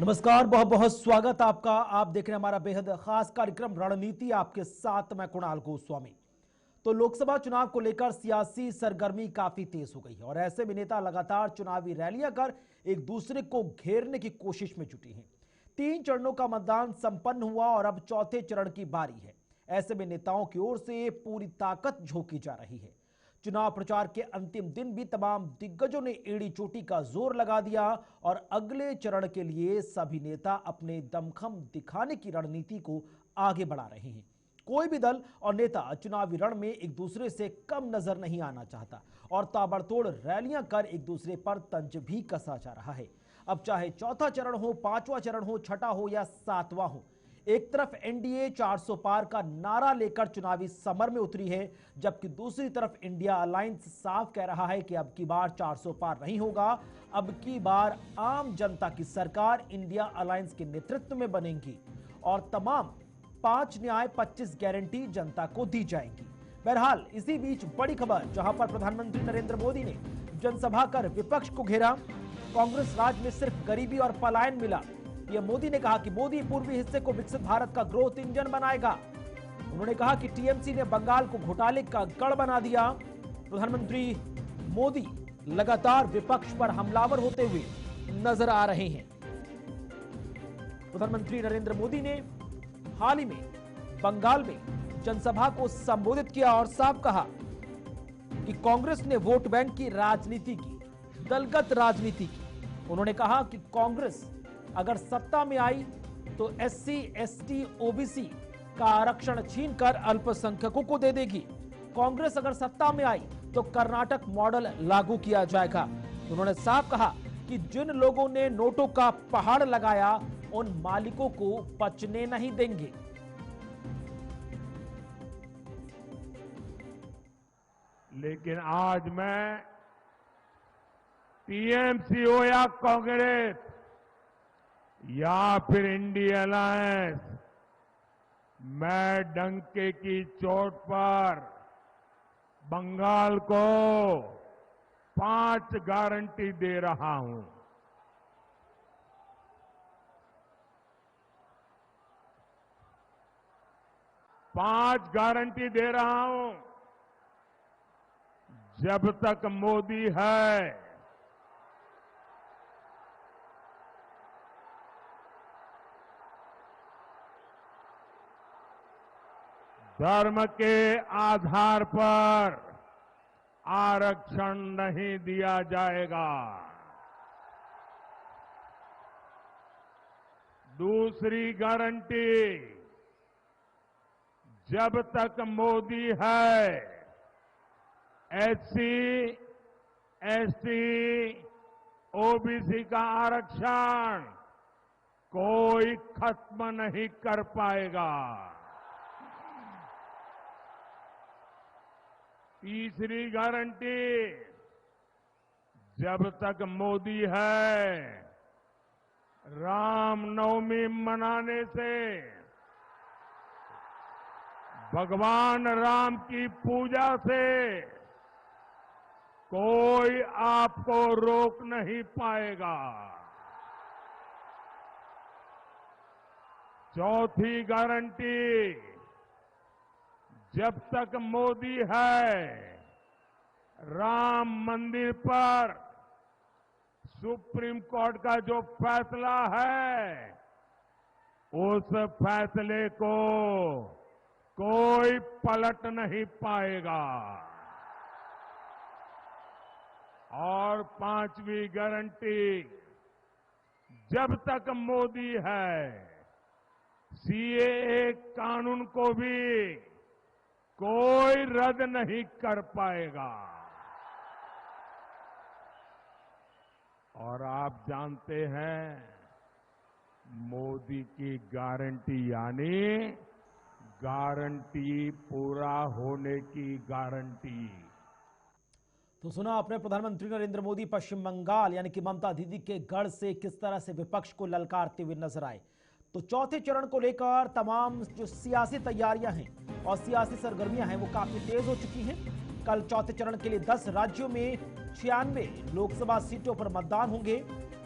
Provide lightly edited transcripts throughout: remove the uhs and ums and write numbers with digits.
नमस्कार, बहुत बहुत स्वागत आपका। आप देख रहे हैं हमारा बेहद खास कार्यक्रम रणनीति, आपके साथ मैं कुणाल गोस्वामी। तो लोकसभा चुनाव को लेकर सियासी सरगर्मी काफी तेज हो गई है और ऐसे में नेता लगातार चुनावी रैलियां कर एक दूसरे को घेरने की कोशिश में जुटी हैं। 3 चरणों का मतदान संपन्न हुआ और अब चौथे चरण की बारी है। ऐसे में नेताओं की ओर से पूरी ताकत झोंकी जा रही है। चुनाव प्रचार के अंतिम दिन भी तमाम दिग्गजों ने एड़ी चोटी का जोर लगा दिया और अगले चरण के लिए सभी नेता अपने दमखम दिखाने की रणनीति को आगे बढ़ा रहे हैं। कोई भी दल और नेता चुनावी रण में एक दूसरे से कम नजर नहीं आना चाहता और ताबड़तोड़ रैलियां कर एक दूसरे पर तंज भी कसा जा रहा है। अब चाहे चौथा चरण हो, पांचवा चरण हो, छठा हो या सातवां हो, एक तरफ एनडीए 400 पार का नारा लेकर चुनावी समर में उतरी है, जबकि दूसरी तरफ इंडिया अलायंस साफ कह रहा है कि अब की बार 400 पार नहीं होगा। अब की बार आम जनता की सरकार इंडिया अलायंस के नेतृत्व में बनेगी और तमाम 5 न्याय 25 गारंटी जनता को दी जाएंगी। बहरहाल इसी बीच बड़ी खबर, जहां पर प्रधानमंत्री नरेंद्र मोदी ने जनसभा कर विपक्ष को घेरा। कांग्रेस राज में सिर्फ गरीबी और पलायन मिला। पीएम मोदी ने कहा कि मोदी पूर्वी हिस्से को विकसित भारत का ग्रोथ इंजन बनाएगा। उन्होंने कहा कि टीएमसी ने बंगाल को घोटाले का गढ़ बना दिया। प्रधानमंत्री मोदी लगातार विपक्ष पर हमलावर होते हुए नजर आ रहे हैं। प्रधानमंत्री नरेंद्र मोदी ने हाल ही में बंगाल में जनसभा को संबोधित किया और साफ कहा कि कांग्रेस ने वोट बैंक की राजनीति की, दलगत राजनीति की। उन्होंने कहा कि कांग्रेस अगर सत्ता में आई तो एससी, एसटी, ओबीसी का आरक्षण छीनकर अल्पसंख्यकों को दे देगी। कांग्रेस अगर सत्ता में आई तो कर्नाटक मॉडल लागू किया जाएगा। उन्होंने साफ कहा कि जिन लोगों ने नोटों का पहाड़ लगाया उन मालिकों को बचने नहीं देंगे। लेकिन आज मैं टीएमसी हो या कांग्रेस या फिर इंडिया अलायंस, मैं डंके की चोट पर बंगाल को 5 गारंटी दे रहा हूं। 5 गारंटी दे रहा हूं। जब तक मोदी है, धर्म के आधार पर आरक्षण नहीं दिया जाएगा। दूसरी गारंटी, जब तक मोदी है, एससी, एसटी, ओबीसी का आरक्षण कोई खत्म नहीं कर पाएगा। तीसरी गारंटी, जब तक मोदी है, रामनवमी मनाने से, भगवान राम की पूजा से कोई आपको रोक नहीं पाएगा। चौथी गारंटी, जब तक मोदी है, राम मंदिर पर सुप्रीम कोर्ट का जो फैसला है, उस फैसले को कोई पलट नहीं पाएगा। और 5वीं गारंटी, जब तक मोदी है, सीएए कानून को भी कोई रद्द नहीं कर पाएगा। और आप जानते हैं, मोदी की गारंटी यानी गारंटी पूरा होने की गारंटी। तो सुना आपने प्रधानमंत्री नरेंद्र मोदी पश्चिम बंगाल यानी कि ममता दीदी के गढ़ से किस तरह से विपक्ष को ललकारते हुए नजर आए। तो चौथे चरण को लेकर तमाम जो सियासी तैयारियां हैं और सियासी सरगर्मियां हैं वो काफी तेज हो चुकी हैं। कल चौथे चरण के लिए 10 राज्यों में 96 लोकसभा सीटों पर मतदान होंगे।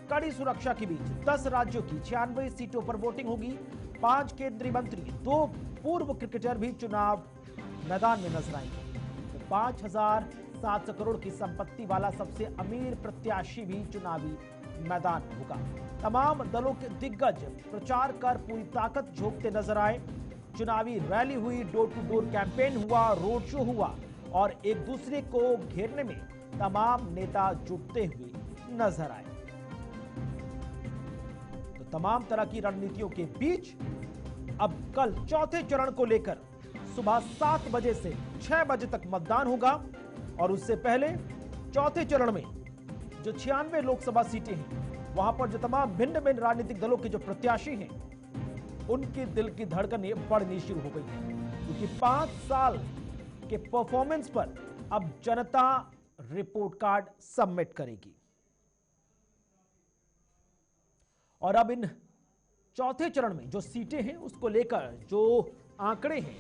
कड़ी सुरक्षा के बीच 10 राज्यों की 96 सीटों पर वोटिंग होगी। 5 केंद्रीय मंत्री, 2 पूर्व क्रिकेटर भी चुनाव मैदान में नजर आएंगे। तो 5,700 करोड़ की संपत्ति वाला सबसे अमीर प्रत्याशी भी चुनावी मैदान में होगा। तमाम दलों के दिग्गज प्रचार कर पूरी ताकत झोंकते नजर आए। चुनावी रैली हुई, डोर टू डोर कैंपेन हुआ, रोड शो हुआ और एक दूसरे को घेरने में तमाम नेता जुटते हुए नजर आए। तो तमाम तरह की रणनीतियों के बीच अब कल चौथे चरण को लेकर सुबह 7 बजे से 6 बजे तक मतदान होगा और उससे पहले चौथे चरण में जो 96 लोकसभा सीटें हैं वहां पर जो तमाम भिन्न भिन्न राजनीतिक दलों के जो प्रत्याशी हैं उनके दिल की धड़कनें बढ़नी शुरू हो गई है, क्योंकि 5 साल के परफॉर्मेंस पर अब जनता रिपोर्ट कार्ड सबमिट करेगी। और अब इन चौथे चरण में जो सीटें हैं उसको लेकर जो आंकड़े हैं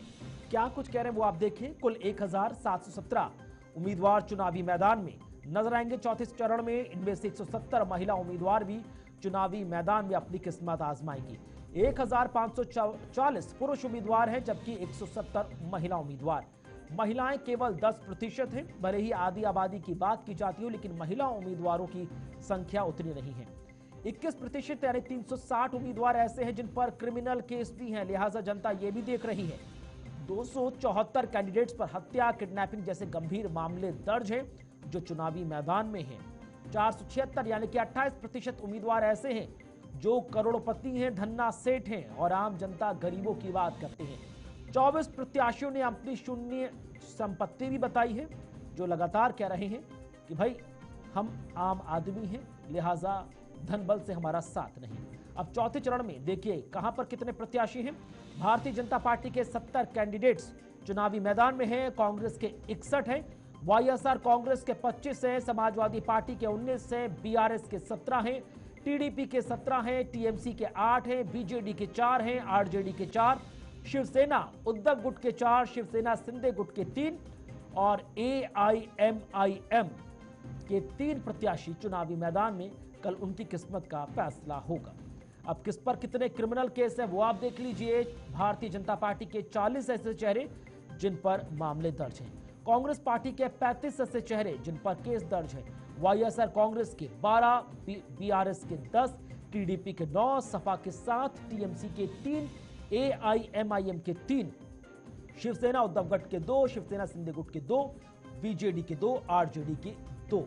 क्या कुछ कह रहे हैं वो आप देखें। कुल 1,717 उम्मीदवार चुनावी मैदान में नजर आएंगे चौथे चरण में। इनमें से 170 महिला उम्मीदवार भी चुनावी मैदान में अपनी किस्मत आजमाएंगी। 1,540 पुरुष उम्मीदवार हैं जबकि 170 महिला उम्मीदवार। महिलाएं केवल 10% हैं। भले ही आधी आबादी की बात की जाती हो लेकिन महिला उम्मीदवारों की संख्या उतनी नहीं है। 21% यानी 360 उम्मीदवार ऐसे हैं जिन पर क्रिमिनल केस भी हैं, लिहाजा जनता यह भी देख रही है। 274 कैंडिडेट्स पर हत्या, किडनैपिंग जैसे गंभीर मामले दर्ज हैं जो चुनावी मैदान में हैं। 476 यानी कि 28% उम्मीदवार ऐसे हैं जो करोड़पति हैं, धन्ना सेठ हैं और आम जनता गरीबों की बात करते हैं। 24 प्रत्याशियों ने अपनी शून्य संपत्ति भी बताई है जो लगातार कह रहे हैं कि भाई हम आम आदमी हैं, लिहाजा धन बल से हमारा साथ नहीं। अब चौथे चरण में देखिए कहां पर कितने प्रत्याशी हैं। भारतीय जनता पार्टी के 70 कैंडिडेट्स चुनावी मैदान में हैं। कांग्रेस के 61 हैं, वाईएसआर कांग्रेस के 25 हैं, समाजवादी पार्टी के 19 हैं, बीआरएस के 17 हैं, टीडीपी के 17 हैं, टीएमसी के 8 हैं, बीजेडी के 4 हैं, आरजेडी के 4, शिवसेना उद्धव गुट के 4, शिवसेना शिंदे गुट के 3 और एआईएमआईएम के 3 प्रत्याशी चुनावी मैदान में कल उनकी किस्मत का फैसला होगा। अब किस पर कितने क्रिमिनल केस हैं वो आप देख लीजिए। भारतीय जनता पार्टी के 40 ऐसे चेहरे जिन पर मामले दर्ज हैं, कांग्रेस पार्टी के 35 ऐसे चेहरे जिन पर केस दर्ज है, वाईएसआर कांग्रेस के 12, बीआरएस के 10, टीडीपी के 9, सपा के 7, टीएमसी के 3, एआईएमआईएम के 3, शिवसेना उद्धव गट के 2, शिवसेना शिंदे गुट के 2, बीजेडी के 2, आरजेडी के 2।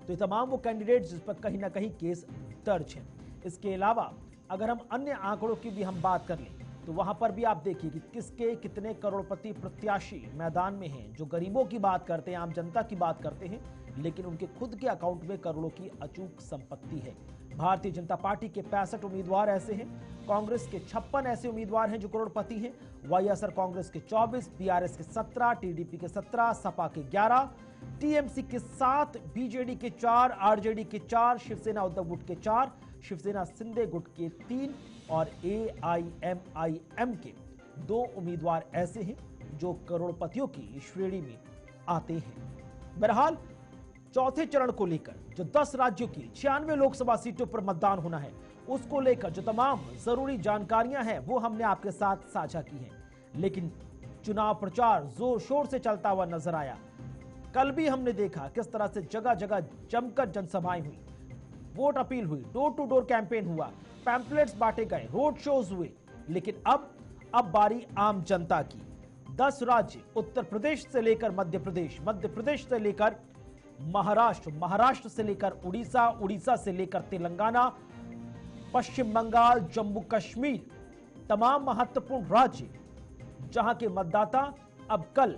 तो ये तमाम वो कैंडिडेट जिस पर कहीं ना कहीं केस दर्ज है। इसके अलावा अगर हम अन्य आंकड़ों की भी हम बात कर लें तो वहां पर भी आप देखिए कि किसके कितने करोड़पति प्रत्याशी मैदान में हैं जो गरीबों की बात करते हैं, आम जनता की बात करते हैं, लेकिन उनके खुद के अकाउंट में करोड़ों की अचूक संपत्ति है। भारतीय जनता पार्टी के 65 उम्मीदवार ऐसे हैं, कांग्रेस के 56 ऐसे उम्मीदवार हैं जो करोड़पति हैं, वाईएसआर कांग्रेस के 24, बीआरएस के 17, टीडीपी के 17, सपा के 11, टीएमसी के 7, बीजेडी के 4, आरजेडी के 4, शिवसेना उद्धव गुट के 4, शिवसेना शिंदे गुट के 3 और एआईएमआईएम के 2 उम्मीदवार ऐसे हैं जो करोड़पतियों की श्रेणी में आते हैं। बहरहाल चौथे चरण को लेकर जो 10 राज्यों की 96 लोकसभा सीटों पर मतदान होना है उसको लेकर जो तमाम जरूरी जानकारियां हैं वो हमने आपके साथ साझा की हैं, लेकिन चुनाव प्रचार जोर शोर से चलता हुआ नजर आया। कल भी हमने देखा किस तरह से जगह जगह जमकर जनसभाएं हुई, वोट अपील हुई, डोर टू डोर कैंपेन हुआ, पैम्पलेट्स बांटे गए, रोड शोज हुए, लेकिन अब बारी आम जनता की। 10 राज्य उत्तर प्रदेश से लेकर मध्य प्रदेश, मध्य प्रदेश से लेकर महाराष्ट्र, महाराष्ट्र से लेकर उड़ीसा, उड़ीसा से लेकर तेलंगाना, पश्चिम बंगाल, जम्मू कश्मीर, तमाम महत्वपूर्ण राज्य जहां के मतदाता अब कल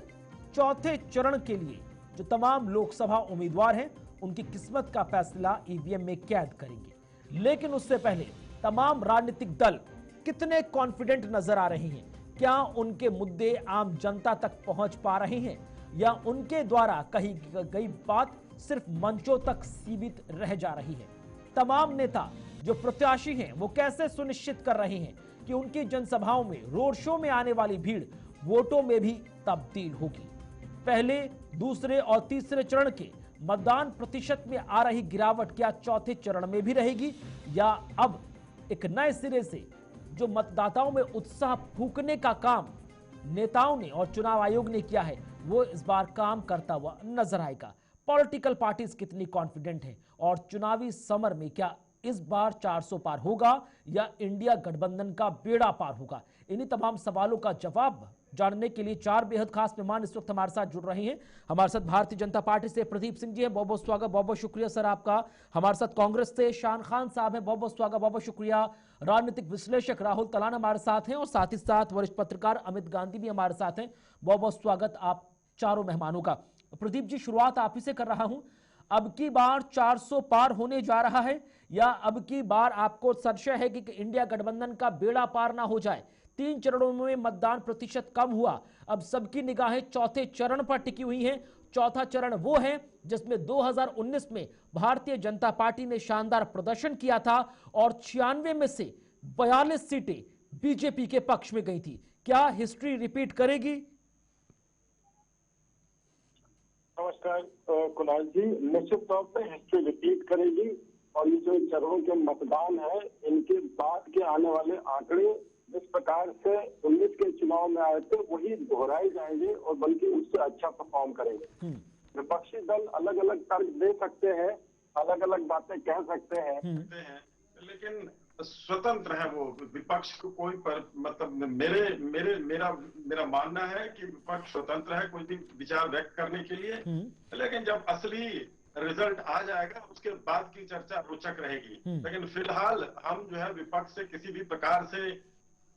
चौथे चरण के लिए जो तमाम लोकसभा उम्मीदवार हैं उनकी किस्मत का फैसला ईवीएम में कैद करेंगे। लेकिन उससे पहले तमाम राजनीतिक दल कितने कॉन्फिडेंट नजर आ रहे हैं, क्या उनके मुद्दे आम जनता तक पहुंच पा रहे हैं या उनके द्वारा कही गई बात सिर्फ मंचों तक सीमित रह जा रही है। तमाम नेता जो प्रत्याशी हैं वो कैसे सुनिश्चित कर रहे हैं कि उनकी जनसभाओं में, रोड शो में आने वाली भीड़ वोटों में भी तब्दील होगी। पहले, दूसरे और तीसरे चरण के मतदान प्रतिशत में आ रही गिरावट क्या चौथे चरण में भी रहेगी, या अब एक नए सिरे से जो मतदाताओं में उत्साह फूंकने का काम नेताओं ने और चुनाव आयोग ने किया है वो इस बार काम करता हुआ नजर आएगा। पॉलिटिकल पार्टीज कितनी कॉन्फिडेंट हैं और चुनावी समर में क्या इस बार 400 पार होगा या इंडिया गठबंधन का बेड़ा पार होगा? इन्हीं तमाम सवालों का जवाब जानने के लिए चार बेहद खास मेहमान इस वक्त हमारे साथ जुड़ रहे हैं। हमारे साथ भारतीय जनता पार्टी से प्रदीप सिंह जी हैं, बहुत बहुत स्वागत, बहुत बहुत शुक्रिया सर आपका। हमारे साथ कांग्रेस से शान खान साहब हैं, बहुत बहुत स्वागत, बहुत बहुत शुक्रिया। राजनीतिक विश्लेषक राहुल तलान हमारे साथ हैं और साथ ही साथ वरिष्ठ पत्रकार अमित गांधी भी हमारे साथ हैं। बहुत बहुत स्वागत आप चारों मेहमानों का। प्रदीप जी, शुरुआत आप ही से कर रहा हूं। अब की बार 400 पार होने जा रहा है या अब की बार आपको संशय है कि इंडिया गठबंधन का बेड़ा पार ना हो जाए? 3 चरणों में मतदान प्रतिशत कम हुआ, अब सबकी निगाहें चौथे चरण पर टिकी हुई हैं। चौथा चरण वो है जिसमें 2019 में भारतीय जनता पार्टी ने शानदार प्रदर्शन किया था और 96 में से 42 सीटें बीजेपी के पक्ष में गई थी। क्या हिस्ट्री रिपीट करेगी? नमस्कार कुणाल जी, निश्चित तौर पे हिस्ट्री रिपीट करेगी और ये जो चरणों के मतदान है इनके बाद के आने वाले आंकड़े जिस प्रकार से 19 के चुनाव में आए थे वही दोहराए जाएंगे और बल्कि उससे अच्छा परफॉर्म करेंगे। विपक्षी दल अलग अलग तर्क दे सकते हैं, अलग अलग बातें कह सकते हैं, लेकिन स्वतंत्र है वो। विपक्ष को कोई मतलब मेरा मानना है कि विपक्ष स्वतंत्र है कोई भी विचार व्यक्त करने के लिए, लेकिन जब असली रिजल्ट आ जाएगा उसके बाद की चर्चा रोचक रहेगी। लेकिन फिलहाल हम जो है विपक्ष से किसी भी प्रकार से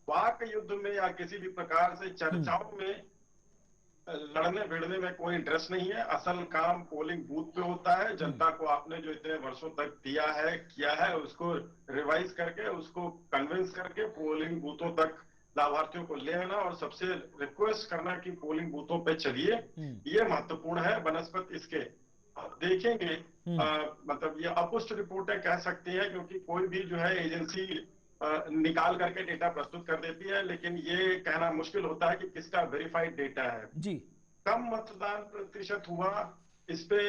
वाक युद्ध में या किसी भी प्रकार से चर्चाओं में लड़ने भिड़ने में कोई इंटरेस्ट नहीं है। असल काम पोलिंग बूथ पे होता है। जनता को आपने जो इतने वर्षों तक दिया है किया है उसको रिवाइज करके उसको कन्विंस करके पोलिंग बूथों तक लाभार्थियों को ले आना और सबसे रिक्वेस्ट करना कि पोलिंग बूथों पे चलिए, ये महत्वपूर्ण है। बनस्पत इसके देखेंगे मतलब ये अपुष्ट रिपोर्टें कह सकती है क्योंकि कोई भी जो है एजेंसी निकाल करके डेटा प्रस्तुत कर देती है, लेकिन ये कहना मुश्किल होता है कि किसका वेरीफाइड डेटा है जी। कम मतदान प्रतिशत हुआ, इस पे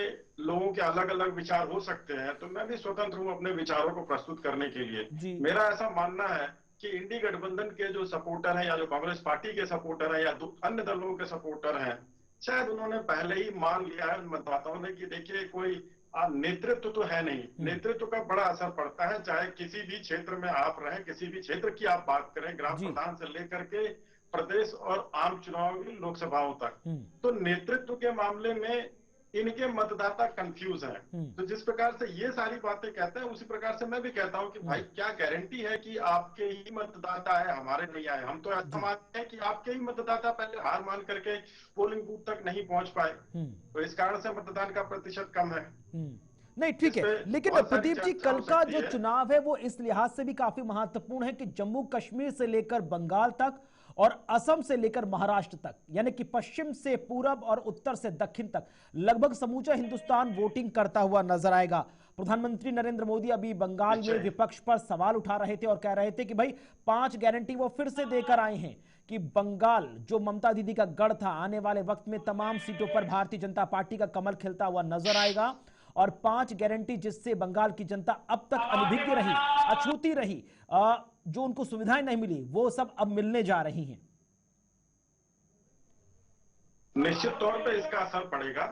लोगों के अलग अलग विचार हो सकते हैं, तो मैं भी स्वतंत्र हूं अपने विचारों को प्रस्तुत करने के लिए। मेरा ऐसा मानना है कि इंडी गठबंधन के जो सपोर्टर हैं या जो कांग्रेस पार्टी के सपोर्टर हैं या अन्य दलों के सपोर्टर हैं, शायद उन्होंने पहले ही मान लिया है मतदाताओं ने कि देखिए कोई नेतृत्व तो है नहीं। नेतृत्व का बड़ा असर पड़ता है, चाहे किसी भी क्षेत्र में आप रहें, किसी भी क्षेत्र की आप बात करें, ग्राम प्रधान से लेकर के प्रदेश और आम चुनावी लोकसभाओं तक। तो नेतृत्व के मामले में इनके मतदाता कंफ्यूज हैं। तो जिस प्रकार से ये सारी बातें कहते हैं उसी प्रकार से मैं भी कहता हूं कि भाई क्या गारंटी है कि आपके ही मतदाता है, हमारे नहीं आए। हम तो ऐसा मानते हैं कि आपके ही मतदाता पहले हार मान करके पोलिंग बूथ तक नहीं पहुंच पाए, तो इस कारण से मतदान का प्रतिशत कम है। नहीं ठीक है, लेकिन प्रदीप जी कल का जो चुनाव है वो इस लिहाज से भी काफी महत्वपूर्ण है कि जम्मू कश्मीर से लेकर बंगाल तक और असम से लेकर महाराष्ट्र तक, यानी कि पश्चिम से पूरब और उत्तर से दक्षिण तक लगभग समूचा हिंदुस्तान वोटिंग करता हुआ नजर आएगा। प्रधानमंत्री नरेंद्र मोदी अभी बंगाल में विपक्ष पर सवाल उठा रहे थे और कह रहे थे कि भाई 5 गारंटी वो फिर से देकर आए हैं कि बंगाल जो ममता दीदी का गढ़ था, आने वाले वक्त में तमाम सीटों पर भारतीय जनता पार्टी का कमल खिलता हुआ नजर आएगा और 5 गारंटी जिससे बंगाल की जनता अब तक अनभिज्ञ रही, अछूती रही, जो उनको सुविधाएं नहीं मिली वो सब अब मिलने जा रही हैं। निश्चित तौर पे इसका असर पड़ेगा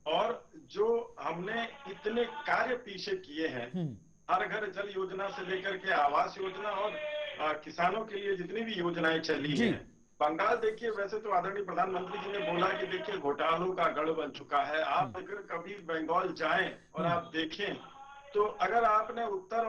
और जो हमने इतने कार्य पीछे किए हैं, हर घर जल योजना से लेकर के आवास योजना और किसानों के लिए जितनी भी योजनाएं चली हैं, बंगाल देखिए वैसे तो आदरणीय प्रधानमंत्री जी ने बोला कि देखिए घोटालों का गढ़ बन चुका है। आप अगर कभी बंगाल जाएं और आप देखें तो अगर आपने उत्तर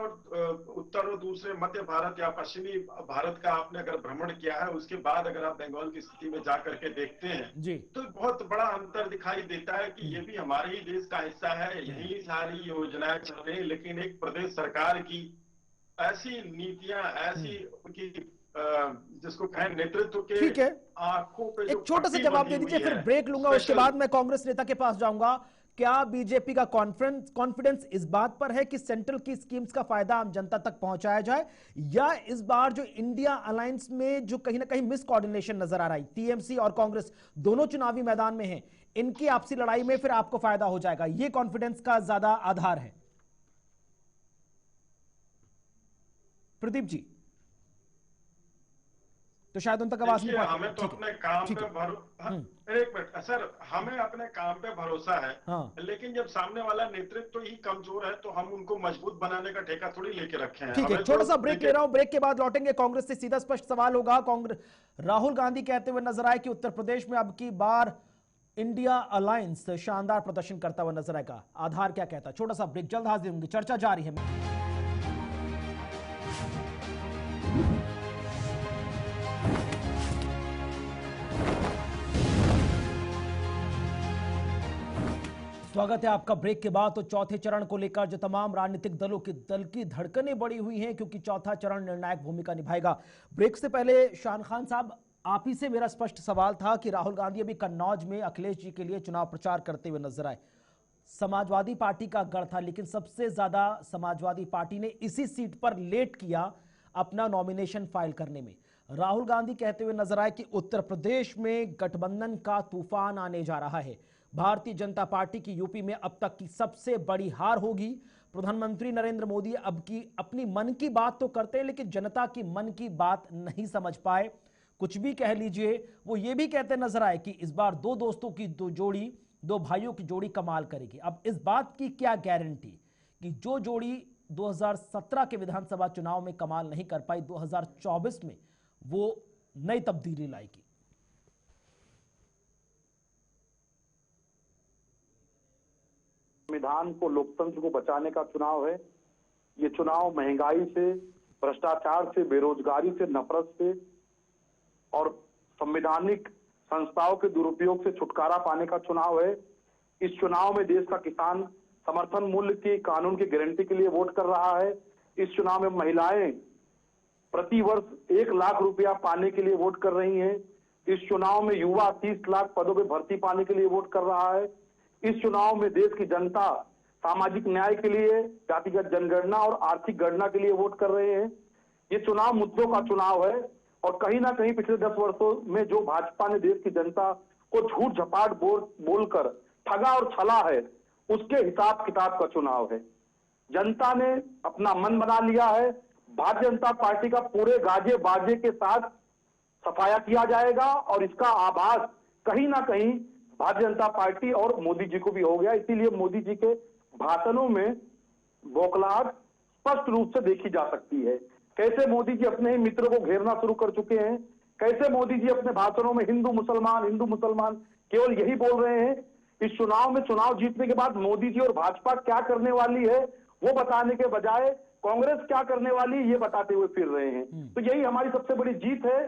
और दूसरे मध्य भारत या पश्चिमी भारत का आपने अगर भ्रमण किया है उसके बाद अगर आप बंगाल की स्थिति में जा करके देखते हैं तो बहुत बड़ा अंतर दिखाई देता है कि ये भी हमारे ही देश का हिस्सा है, यही सारी योजनाएं चल रही, लेकिन एक प्रदेश सरकार की ऐसी नीतियां, ऐसी उनकी जिसको कहें नेतृत्व के ठीक है, आंखों पे एक छोटा सा जवाब दे दीजिए फिर ब्रेक लूंगा, उसके बाद मैं कांग्रेस नेता के पास जाऊंगा। क्या बीजेपी का कॉन्फिडेंस इस बात पर है कि सेंट्रल की स्कीम्स का फायदा आम जनता तक पहुंचाया जाए, या इस बार जो इंडिया अलायंस में जो कहीं ना कहीं मिस कोऑर्डिनेशन नजर आ रहा है, टीएमसी और कांग्रेस दोनों चुनावी मैदान में हैं, इनकी आपसी लड़ाई में फिर आपको फायदा हो जाएगा, ये कॉन्फिडेंस का ज्यादा आधार है? प्रदीप जी, तो शायद उन तक आवाज नहीं पहुंची। हमें तो अपने काम पे एक मिनट सर, हमें अपने काम पे भरोसा है। हाँ। लेकिन जब सामने वाला नेतृत्व ही कमजोर है तो हम उनको मजबूत बनाने का ठेका थोड़ी लेके रखे हैं। ठीक है, छोटा सा ब्रेक ले रहा हूं, ब्रेक के बाद लौटेंगे। कांग्रेस से सीधा स्पष्ट सवाल होगा। कांग्रेस राहुल गांधी कहते हुए नजर आए कि उत्तर प्रदेश में अब की बार इंडिया अलायंस शानदार प्रदर्शन करता हुआ नजर आएगा। आधार क्या कहता है? छोटा सा ब्रेक, जल्द हाजिर होंगे, चर्चा जारी है। स्वागत है आपका ब्रेक के बाद। तो चौथे चरण को लेकर जो तमाम राजनीतिक दलों की दल की धड़कनें बढ़ी हुई हैं, क्योंकि चौथा चरण निर्णायक भूमिका निभाएगा। ब्रेक से पहले शान खान साहब, आप ही से मेरा स्पष्ट सवाल था कि राहुल गांधी अभी कन्नौज में अखिलेश जी के लिए चुनाव प्रचार करते हुए नजर आए। समाजवादी पार्टी का गढ़ था, लेकिन सबसे ज्यादा समाजवादी पार्टी ने इसी सीट पर लेट किया अपना नॉमिनेशन फाइल करने में। राहुल गांधी कहते हुए नजर आए कि उत्तर प्रदेश में गठबंधन का तूफान आने जा रहा है। भारतीय जनता पार्टी की यूपी में अब तक की सबसे बड़ी हार होगी। प्रधानमंत्री नरेंद्र मोदी अब की अपनी मन की बात तो करते हैं, लेकिन जनता की मन की बात नहीं समझ पाए। कुछ भी कह लीजिए, वो ये भी कहते नजर आए कि इस बार दो दोस्तों की दो भाइयों की जोड़ी कमाल करेगी। अब इस बात की क्या गारंटी कि जो जोड़ी 2017 के विधानसभा चुनाव में कमाल नहीं कर पाई, 2024 में वो नई तब्दीली लाएगी? संविधान को, लोकतंत्र को बचाने का चुनाव है। ये चुनाव महंगाई से, भ्रष्टाचार से, बेरोजगारी से, नफरत से और संवैधानिक संस्थाओं के दुरुपयोग से छुटकारा पाने का चुनाव है। इस चुनाव में देश का किसान समर्थन मूल्य की कानून की गारंटी के लिए वोट कर रहा है। इस चुनाव में महिलाएं प्रति वर्ष 1 लाख रुपया पाने के लिए वोट कर रही हैं। इस चुनाव में युवा 30 लाख पदों पर भर्ती पाने के लिए वोट कर रहा है। इस चुनाव में देश की जनता सामाजिक न्याय के लिए, जातिगत जनगणना और आर्थिक गणना के लिए वोट कर रहे हैं। ये चुनाव मुद्दों का चुनाव है और कहीं ना कहीं पिछले 10 वर्षों में जो भाजपा ने देश की जनता को झूठ झपाट बोलकर ठगा और छला है, उसके हिसाब किताब का चुनाव है। जनता ने अपना मन बना लिया है। भारतीय जनता पार्टी का पूरे गाजे बाजे के साथ सफाया किया जाएगा और इसका आभास कहीं ना कहीं भारतीय जनता पार्टी और मोदी जी को भी हो गया। इसीलिए मोदी जी के भाषणों में बौखलाहट स्पष्ट रूप से देखी जा सकती है। कैसे मोदी जी अपने ही मित्रों को घेरना शुरू कर चुके हैं, कैसे मोदी जी अपने भाषणों में हिंदू मुसलमान केवल यही बोल रहे हैं। इस चुनाव में चुनाव जीतने के बाद मोदी जी और भाजपा क्या करने वाली है वो बताने के बजाय कांग्रेस क्या करने वाली है ये बताते हुए फिर रहे हैं। तो यही हमारी सबसे बड़ी जीत है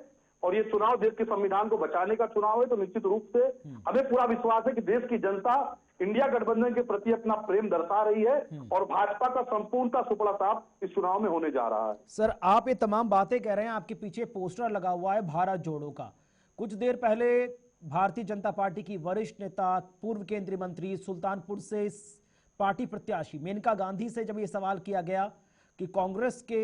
और ये चुनाव देश के संविधान को बचाने का चुनाव है। तो निश्चित रूप से हमें पूरा विश्वास है कि देश की जनता इंडिया गठबंधन के प्रति अपना प्रेम दर्शा रही है और भाजपा का संपूर्णता सुपड़ा साफ इस चुनाव में होने जा रहा है। सर, आप ये तमाम बातें कह रहे हैं, आपके पीछे पोस्टर लगा हुआ है भारत जोड़ो का। कुछ देर पहले भारतीय जनता पार्टी की वरिष्ठ नेता, पूर्व केंद्रीय मंत्री, सुल्तानपुर से पार्टी प्रत्याशी मेनका गांधी से जब ये सवाल किया गया कि कांग्रेस के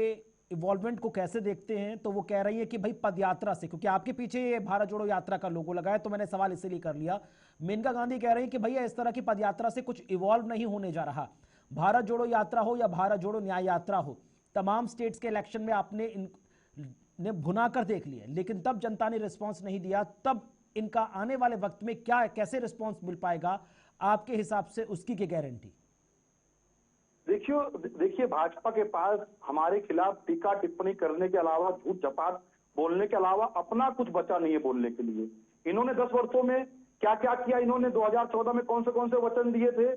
इवॉल्वमेंट को कैसे देखते हैं, तो वो कह रही है कि भाई पदयात्रा से, क्योंकि आपके पीछे ये भारत जोड़ो यात्रा का लोगो लगा है, तो मैंने सवाल इसीलिए कर लिया। मेनका गांधी कह रही है कि भैया इस तरह की पदयात्रा से कुछ इवॉल्व नहीं होने जा रहा। भारत जोड़ो यात्रा हो या भारत जोड़ो न्याय यात्रा हो, तमाम स्टेट्स के इलेक्शन में आपने इन्हें भुना कर देख लिया, लेकिन तब जनता ने रिस्पॉन्स नहीं दिया। तब इनका आने वाले वक्त में क्या, कैसे रिस्पॉन्स मिल पाएगा आपके हिसाब से, उसकी क्या गारंटी? देखिए भाजपा के पास हमारे खिलाफ टीका टिप्पणी करने के अलावा, झूठ झपाट बोलने के अलावा अपना कुछ बचा नहीं है बोलने के लिए। इन्होंने 10 वर्षों में क्या क्या किया, इन्होंने 2014 में कौन से वचन दिए थे,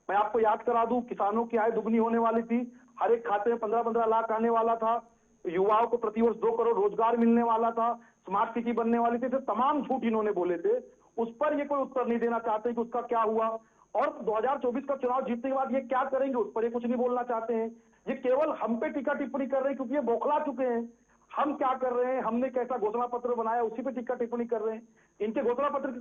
मैं आपको याद करा दूं। किसानों की आय दुगनी होने वाली थी, हर एक खाते में 15-15 लाख आने वाला था, युवाओं को प्रतिवर्ष 2 करोड़ रोजगार मिलने वाला था, स्मार्ट सिटी बनने वाली थी। तमाम झूठ इन्होंने बोले थे, उस पर ये कोई उत्तर नहीं देना चाहते कि उसका क्या हुआ। और 2024 का चुनाव जीतने के बाद ये क्या करेंगे उस पर ये कुछ नहीं बोलना चाहते हैं। ये केवल हम पे टीका टिप्पणी कर रहे हैं क्योंकि ये बौखला चुके हैं। हम क्या कर रहे हैं, हमने कैसा घोषणा पत्र बनाया, उसी पे टिक्का टिप्पणी कर रहे हैं। इनके घोषणा पत्र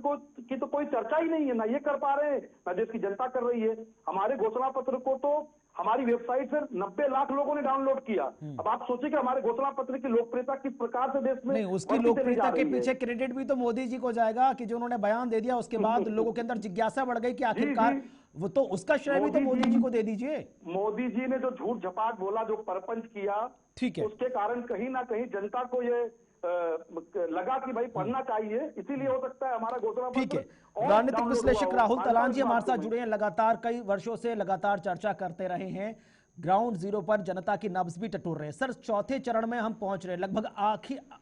की तो कोई चर्चा ही नहीं है, ना ये कर पा रहे हैं, ना देश की जनता कर रही है। हमारे घोषणा पत्र को तो हमारी वेबसाइट से 90 लाख लोगों ने डाउनलोड किया। अब आप सोचिए कि हमारे घोषणा पत्र की लोकप्रियता किस प्रकार से देश में नहीं, उसकी बढ़ती चली जा लोकप्रियता के रही है। पीछे क्रेडिट भी तो मोदी जी को जाएगा कि जो उन्होंने बयान दे दिया उसके बाद लोगों के अंदर जिज्ञासा बढ़ गई कि आखिरकार, वो तो उसका श्रेय भी तो मोदी जी को दे दीजिए। मोदी जी ने जो झूठ झपाट बोला, जो परपंच किया, ठीक है, उसके कारण कहीं ना कहीं जनता को ये लगा कि भाई पढ़ना चाहिए, इसीलिए हो सकता है हमारा घोषणा ठीक है। पत्र और राजनीतिक डाउनलोड विश्लेषक हुआ हो। राहुल मानता तलान हूं जी इस हमारे बात साथ को जुड़े हैं, लगातार कई वर्षों से लगातार चर्चा करते रहे हैं, ग्राउंड जीरो पर जनता की नब्ज भी टटोल रहे हैं। सर, चौथे चरण में हम पहुंच रहे हैं, लगभग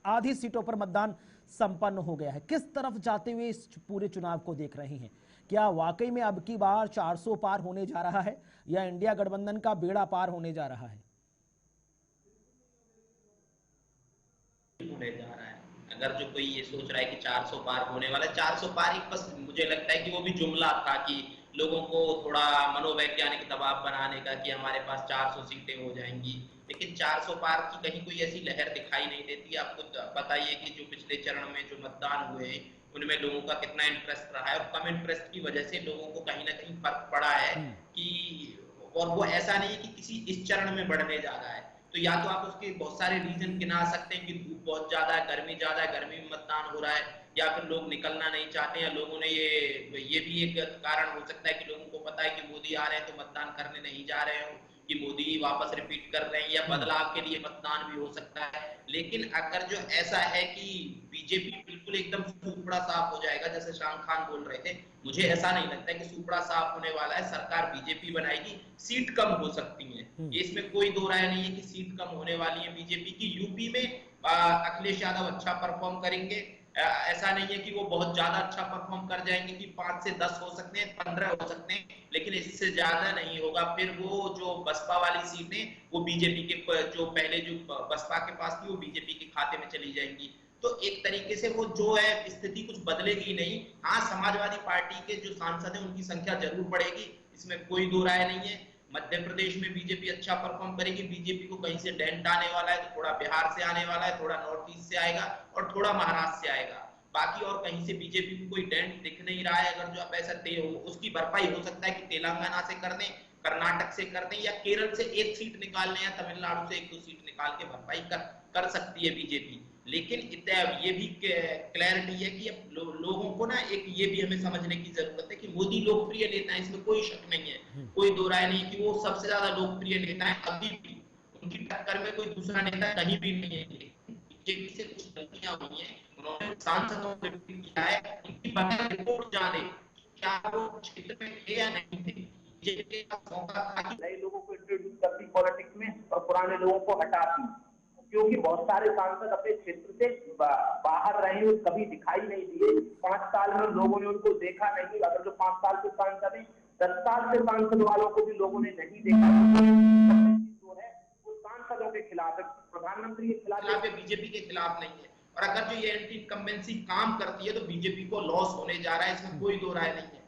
आधी सीटों पर मतदान संपन्न हो गया है। किस तरफ जाते हुए इस पूरे चुनाव को देख रहे हैं? क्या वाकई में अब की बार 400 पार होने जा रहा है या इंडिया गठबंधन का बेड़ा पार होने जा रहा है? होने जा रहा है। अगर जो कोई ये सोच रहा है कि 400 पार होने वाला है, 400 पार एक बस मुझे लगता है कि वो भी जुमला था कि लोगों को थोड़ा मनोवैज्ञानिक दबाव बनाने का कि हमारे पास 400 सीटें हो जाएंगी, लेकिन 400 पार की कहीं कोई ऐसी लहर दिखाई नहीं देती। आपको बताइए कि जो पिछले चरण में जो मतदान हुए उनमें लोगों का कितना इंटरेस्ट रहा है, और कम इंटरेस्ट की वजह से लोगों को कहीं ना कहीं फर्क पड़ा है कि, और वो ऐसा नहीं है कि किसी इस चरण में बढ़ने जा रहा है। तो या तो आप उसके बहुत सारे रीजन गिना सकते हैं कि धूप बहुत ज्यादा है, गर्मी ज्यादा है, गर्मी में मतदान हो रहा है, या फिर लोग निकलना नहीं चाहते हैं, लोगों ने ये भी एक कारण हो सकता है कि लोगों को पता है कि मोदी आ रहे हैं तो मतदान करने नहीं जा रहे हो, कि मोदी वापस रिपीट कर रहे हैं, या बदलाव के लिए मतदान भी हो सकता है। लेकिन अगर जो ऐसा है कि बीजेपी बिल्कुल एकदम सुपड़ा साफ हो जाएगा जैसे शाह खान बोल रहे थे, मुझे ऐसा नहीं लगता है कि सुपड़ा साफ होने वाला है। सरकार बीजेपी बनाएगी, सीट कम हो सकती है, इसमें कोई दो राय नहीं है कि सीट कम होने वाली है बीजेपी की। यूपी में अखिलेश यादव अच्छा परफॉर्म करेंगे, ऐसा नहीं है कि वो बहुत ज्यादा अच्छा परफॉर्म कर जाएंगे कि 5 से 10 हो सकते हैं, 15 हो सकते हैं, लेकिन इससे ज्यादा नहीं होगा। फिर वो जो बसपा वाली सीटें वो बीजेपी के जो पहले जो बसपा के पास थी वो बीजेपी के खाते में चली जाएंगी। तो एक तरीके से वो जो है स्थिति कुछ बदलेगी नहीं। हाँ, समाजवादी पार्टी के जो सांसद हैं उनकी संख्या जरूर बढ़ेगी, इसमें कोई दो राय नहीं है। मध्य प्रदेश में बीजेपी अच्छा परफॉर्म करेगी, बीजेपी को कहीं से डेंट आने वाला है, तो थोड़ा बिहार से आने वाला है, थोड़ा नॉर्थ ईस्ट से आएगा और थोड़ा महाराष्ट्र से आएगा। बाकी और कहीं से बीजेपी को कोई डेंट दिख नहीं रहा है। अगर जो अब ऐसा तय हो, उसकी भरपाई हो सकता है कि तेलंगाना से कर दें, कर्नाटक से कर दें, या केरल से एक सीट निकाल लें, या तमिलनाडु से 1-2 सीट निकाल के भरपाई कर सकती है बीजेपी। लेकिन ये भी क्लैरिटी है कि अब लोगों को ना एक ये भी हमें समझने की जरूरत है कि मोदी लोकप्रिय नेता है, इसमें कोई शक नहीं है, कोई दो राय नहीं कि वो सबसे ज्यादा लोकप्रिय नेता है अभी भी। उनकी टक्कर में कोई दूसरा नेता कहीं भी नहीं है। बीजेपी से कुछ गलतियां हुई हैं, उन्होंने सांसदों को किया है, उनकी बगैर रिपोर्ट जाने क्या वो क्षेत्र में थे या नहीं थे। बीजेपी का मौका था कि नए लोगों को इंट्रोड्यूस करती पॉलिटिक्स में और पुराने लोगों को हटाती, क्योंकि बहुत सारे सांसद अपने क्षेत्र से बाहर रहे हुए कभी दिखाई नहीं दिए। 5 साल में लोगों ने उनको देखा नहीं। अगर जो 5 साल के सांसद हैं, 10 साल से सांसद वालों को भी लोगों ने नहीं देखा। जो है वो सांसदों के खिलाफ है, प्रधानमंत्री के खिलाफ है, बीजेपी के खिलाफ नहीं है। और अगर जो ये एंटी इनकम्बेंसी काम करती है तो बीजेपी को लॉस होने जा रहा है, इसमें कोई दो राय नहीं है।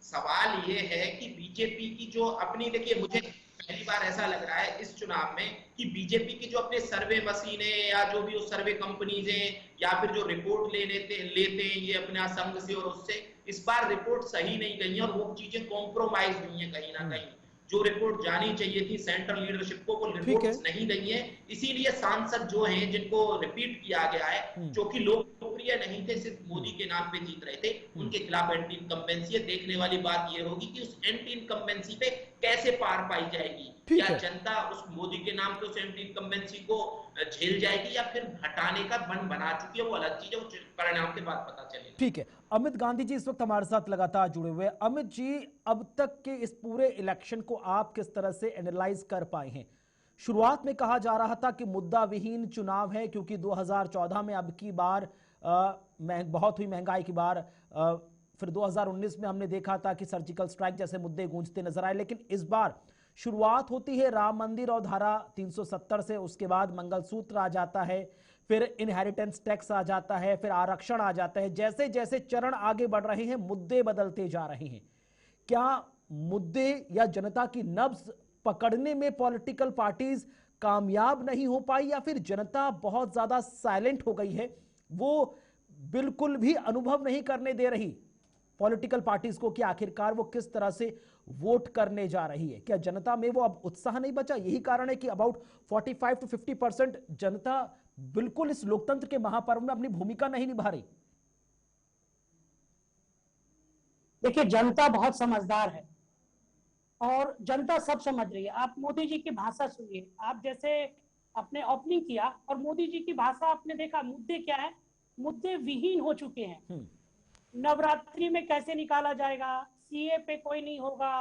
सवाल ये है कि बीजेपी की जो अपनी, देखिए मुझे पहली बार ऐसा लग रहा है इस चुनाव में कि बीजेपी की जो अपने सर्वे मशीनें या जो भी वो सर्वे कंपनीज हैं या फिर जो रिपोर्ट लेते हैं ये अपने संघ से और उससे, इस बार रिपोर्ट सही नहीं गई है और वो चीजें कॉम्प्रोमाइज हुई है कहीं ना कहीं। जो रिपोर्ट जानी चाहिए थी सेंट्रल लीडरशिप को, वो रिपोर्ट नहीं गई है। इसीलिए सांसद जो हैं जिनको रिपीट किया गया है, जो कि लोकप्रिय नहीं थे, सिर्फ मोदी के नाम पे जीत रहे थे, उनके खिलाफ एंटी इनकम्बेंसी है। देखने वाली बात ये होगी कि उस एंटी इनकम्बेंसी पे कैसे पार पाई जाएगी। क्या जनता उस मोदी के नाम पे उस एंटी इनकम्बेंसी को झेल जाएगी या फिर हटाने का मन बना चुकी है, वो अलग चीज है, वो परिणाम के बाद पता चलेगा। ठीक है, अमित गांधी जी इस वक्त हमारे साथ लगातार जुड़े हुए। अमित जी, अब तक के इस पूरे इलेक्शन को आप किस तरह से एनालाइज कर पाए हैं? शुरुआत में कहा जा रहा था कि मुद्दा विहीन चुनाव है क्योंकि 2014 में अब की बार बहुत हुई महंगाई की बार, फिर 2019 में हमने देखा था कि सर्जिकल स्ट्राइक जैसे मुद्दे गूंजते नजर आए, लेकिन इस बार शुरुआत होती है राम मंदिर और धारा 370 से, उसके बाद मंगलसूत्र आ जाता है, फिर इनहेरिटेंस टैक्स आ जाता है, फिर आरक्षण आ जाता है। जैसे जैसे चरण आगे बढ़ रहे हैं मुद्दे बदलते जा रहे हैं। क्या मुद्दे या जनता की नब्ज पकड़ने में पॉलिटिकल पार्टीज कामयाब नहीं हो पाई या फिर जनता बहुत ज्यादा साइलेंट हो गई है, वो बिल्कुल भी अनुभव नहीं करने दे रही पॉलिटिकल पार्टीज को कि आखिरकार वो किस तरह से वोट करने जा रही है? क्या जनता में वो अब उत्साह नहीं बचा? यही कारण है कि अबाउट 45 to 50% जनता बिल्कुल इस लोकतंत्र के महापर्व में अपनी भूमिका नहीं निभा रही। देखिए, जनता बहुत समझदार है और जनता सब समझ रही है। आप मोदी जी की भाषा सुनिए, आप जैसे अपने ओपनिंग किया और मोदी जी की भाषा आपने देखा, मुद्दे क्या है? मुद्दे विहीन हो चुके हैं। नवरात्रि में कैसे निकाला जाएगा, सीए पे कोई नहीं होगा,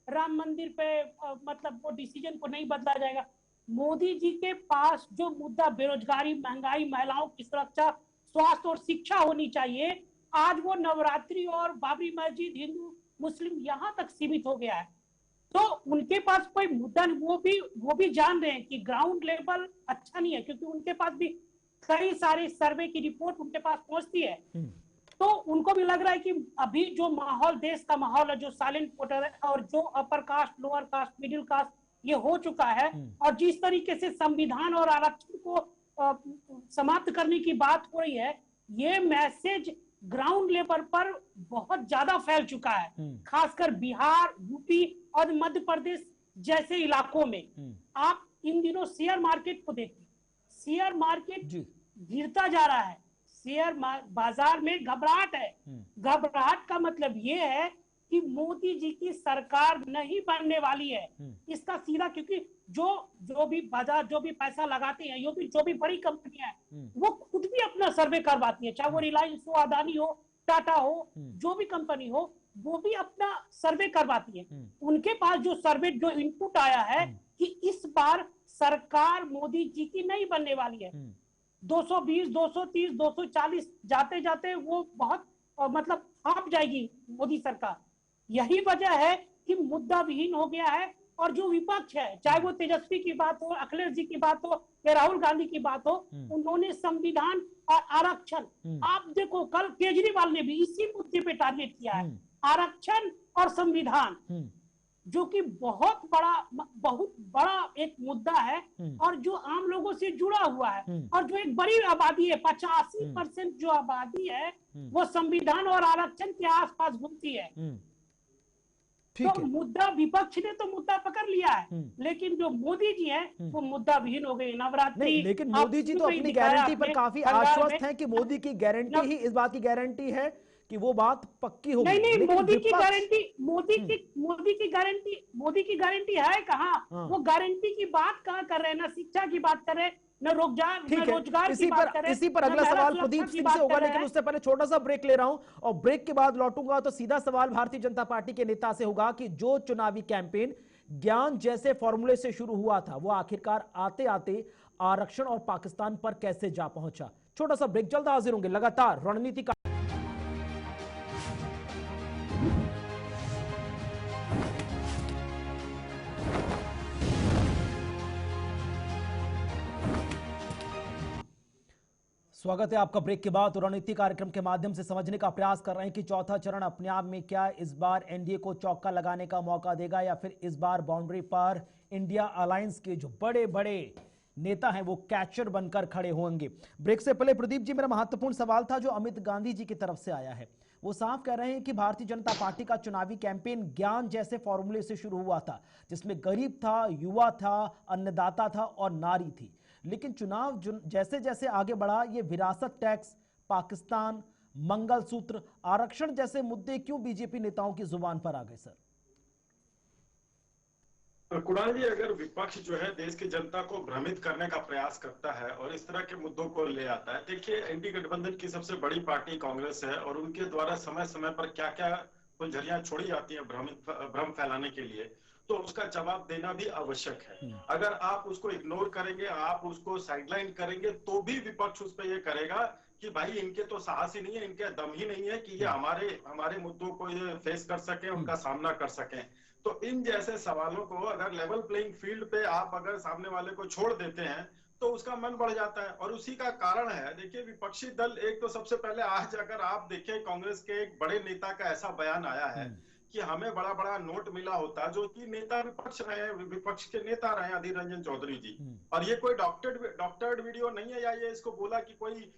राम मंदिर पे मतलब वो डिसीजन को नहीं बदला जाएगा। मोदी जी के पास जो मुद्दा बेरोजगारी, महंगाई, महिलाओं की सुरक्षा, स्वास्थ्य और शिक्षा होनी चाहिए, आज वो नवरात्रि और बाबरी मस्जिद, हिंदू मुस्लिम यहाँ तक सीमित हो गया है। तो उनके पास कोई मुद्दा नहीं। वो भी जान रहे हैं कि ग्राउंड लेवल अच्छा नहीं है, क्योंकि उनके पास भी कई सारे सर्वे की रिपोर्ट उनके पास पहुंचती है। तो उनको भी लग रहा है कि अभी जो माहौल, देश का माहौल है, जो साइलेंट वोटर है और जो upper caste, lower caste, middle caste ये हो चुका है, और जिस तरीके से संविधान और आरक्षण को समाप्त करने की बात हो रही है, ये मैसेज ग्राउंड लेवल पर बहुत ज्यादा फैल चुका है। खासकर बिहार, यूपी और मध्य प्रदेश जैसे इलाकों में। आप इन दिनों शेयर मार्केट को देखिए, शेयर मार्केट गिरता जा रहा है, शेयर बाजार में घबराहट है। घबराहट का मतलब ये है कि मोदी जी की सरकार नहीं बनने वाली है। इसका सीधा, क्योंकि जो भी बाजार, जो भी पैसा लगाते हैं, जो भी बड़ी कंपनियां हैं, वो खुद भी अपना सर्वे करवाती है, चाहे वो रिलायंस हो, अदानी हो, टाटा हो, जो भी कंपनी हो, वो भी अपना सर्वे करवाती है। उनके पास जो सर्वे, जो इनपुट आया है कि इस बार सरकार मोदी जी की नहीं बनने वाली है। 220, 230, 240 जाते जाते वो बहुत मतलब आप जाएगी मोदी सरकार। यही वजह है कि मुद्दा विहीन हो गया है। और जो विपक्ष है, चाहे वो तेजस्वी की बात हो, अखिलेश जी की बात हो या राहुल गांधी की बात हो, उन्होंने संविधान और आरक्षण, आप देखो कल केजरीवाल ने भी इसी मुद्दे पे टारगेट किया है, आरक्षण और संविधान, जो कि बहुत बड़ा एक मुद्दा है और जो आम लोगों से जुड़ा हुआ है। और जो एक बड़ी आबादी है, 85% जो आबादी है, वो संविधान और आरक्षण के आसपास घूमती है। तो मुद्दा, विपक्ष ने तो मुद्दा पकड़ लिया है, लेकिन जो मोदी जी हैं वो मुद्दा विहीन हो गए। नवरात्रि, लेकिन मोदी जी तो अपनी गारंटी पर काफी आश्वस्त हैं कि मोदी की गारंटी ही इस बात की गारंटी है कि वो बात पक्की होगी। नहीं, मोदी की गारंटी है कहाँ? वो गारंटी की बात कहाँ कर रहे हैं? ना शिक्षा की बात कर रहे हैं, न रोजगार की बात कर रहे हैं। इसी पर अगला सवाल प्रदीप सिंह से होगा, लेकिन उससे पहले छोटा सा ब्रेक ले रहा हूं और ब्रेक के बाद लौटूंगा तो सीधा सवाल भारतीय जनता पार्टी के नेता से होगा कि जो चुनावी कैंपेन ज्ञान जैसे फॉर्मूले से शुरू हुआ था, वो आखिरकार आते आते आरक्षण और पाकिस्तान पर कैसे जा पहुंचा। छोटा सा ब्रेक, जल्द हाजिर होंगे। लगातार रणनीति का स्वागत है आपका ब्रेक के बाद। रणनीति कार्यक्रम के माध्यम से समझने का प्रयास कर रहे हैं कि चौथा चरण अपने आप में क्या इस बार एनडीए को चौका लगाने का मौका देगा या फिर इस बार बाउंड्री पर इंडिया अलायंस के जो बड़े बड़े नेता हैं वो कैचर बनकर खड़े होंगे। ब्रेक से पहले प्रदीप जी, मेरा महत्वपूर्ण सवाल था जो अमित गांधी जी की तरफ से आया है। वो साफ कह रहे हैं कि भारतीय जनता पार्टी का चुनावी कैंपेन ज्ञान जैसे फॉर्मूले से शुरू हुआ था, जिसमें गरीब था, युवा था, अन्नदाता था और नारी थी। लेकिन चुनाव जैसे जैसे आगे बढ़ा, ये विरासत टैक्स, पाकिस्तान, मंगलसूत्र, आरक्षण जैसे मुद्दे क्यों बीजेपी नेताओं की जुबान पर आ गए सर? कुणाल जी, अगर विपक्ष जो है देश की जनता को भ्रमित करने का प्रयास करता है और इस तरह के मुद्दों को ले आता है, देखिए एनडीए गठबंधन की सबसे बड़ी पार्टी कांग्रेस है और उनके द्वारा समय समय पर क्या क्या फुलझड़ियां छोड़ी जाती है भ्रम फैलाने के लिए, तो उसका जवाब देना भी आवश्यक है। अगर आप उसको इग्नोर करेंगे, आप उसको साइडलाइन करेंगे, तो भी विपक्ष उस पर यह करेगा कि भाई इनके तो साहस ही नहीं है, इनके दम ही नहीं है कि ये हमारे मुद्दों को ये फेस कर सके, उनका सामना कर सकें। तो इन जैसे सवालों को अगर लेवल प्लेइंग फील्ड पे आप अगर सामने वाले को छोड़ देते हैं तो उसका मन बढ़ जाता है और उसी का कारण है। देखिए विपक्षी दल, एक तो सबसे पहले आज अगर आप देखें कांग्रेस के एक बड़े नेता का ऐसा बयान आया है कि हमें बड़ा बड़ा नोट मिला होता, जो कि नेता विपक्ष रहे हैं, विपक्ष के नेता रहे अधीर रंजन चौधरी जी। और ये कोई डॉक्टर्ड वीडियो नहीं है, या ये इसको बोला कि कोई